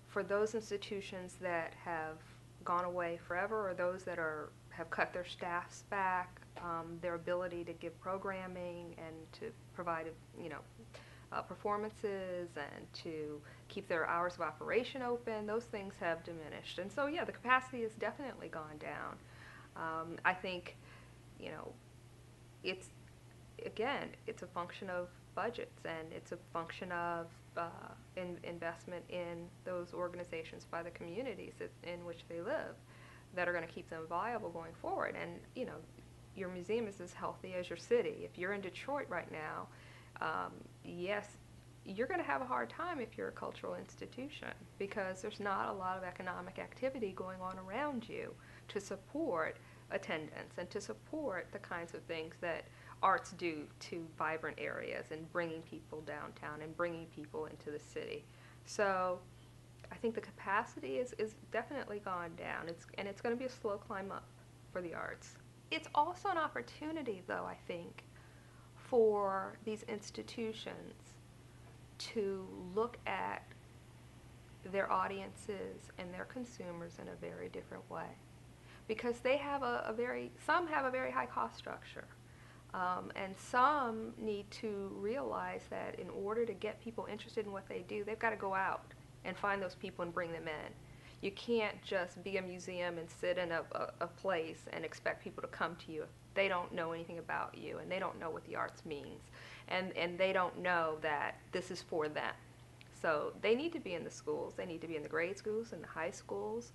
for those institutions that have gone away forever, or those that have cut their staffs back, their ability to give programming and to provide, performances and to keep their hours of operation open, those things have diminished. And so, yeah, the capacity has definitely gone down. I think, you know, it's, again, it's a function of budgets, and it's a function of investment in those organizations by the communities in which they live that are going to keep them viable going forward. And, your museum is as healthy as your city. If you're in Detroit right now, yes, you're going to have a hard time if you're a cultural institution, because there's not a lot of economic activity going on around you to support attendance and to support the kinds of things that arts do to vibrant areas and bringing people downtown and bringing people into the city. So I think the capacity is definitely gone down. It's going to be a slow climb up for the arts. It's also an opportunity, though, I think, for these institutions to look at their audiences and their consumers in a very different way, because they have some have a very high cost structure, and some need to realize that in order to get people interested in what they do, they've got to go out and find those people and bring them in. You can't just be a museum and sit in a place and expect people to come to you if they don't know anything about you, and they don't know what the arts means, and they don't know that this is for them. So they need to be in the schools. They need to be in the grade schools and the high schools.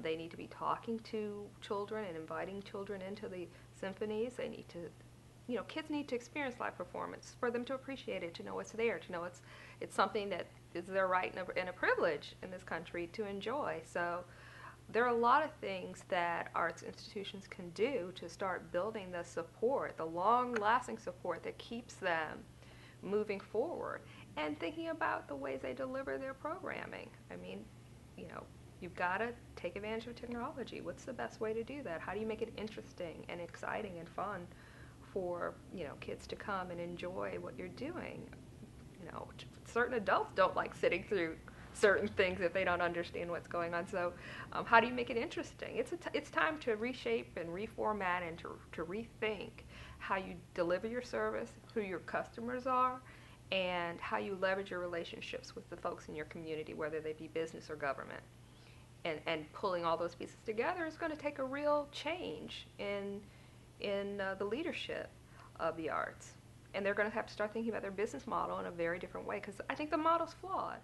They need to be talking to children and inviting children into the symphonies. They need to, kids need to experience live performance for them to appreciate it, to know it's there, to know it's something that is their right and a privilege in this country to enjoy. So there are a lot of things that arts institutions can do to start building the support, the long-lasting support that keeps them moving forward, and thinking about the ways they deliver their programming. I mean, you've got to take advantage of technology. What's the best way to do that? How do you make it interesting and exciting and fun for, kids to come and enjoy what you're doing? Certain adults don't like sitting through certain things if they don't understand what's going on. So how do you make it interesting? It's time to reshape and reformat and to rethink how you deliver your service, who your customers are, and how you leverage your relationships with the folks in your community, whether they be business or government. And pulling all those pieces together is going to take a real change in the leadership of the arts. And they're going to have to start thinking about their business model in a very different way, because I think the model's flawed.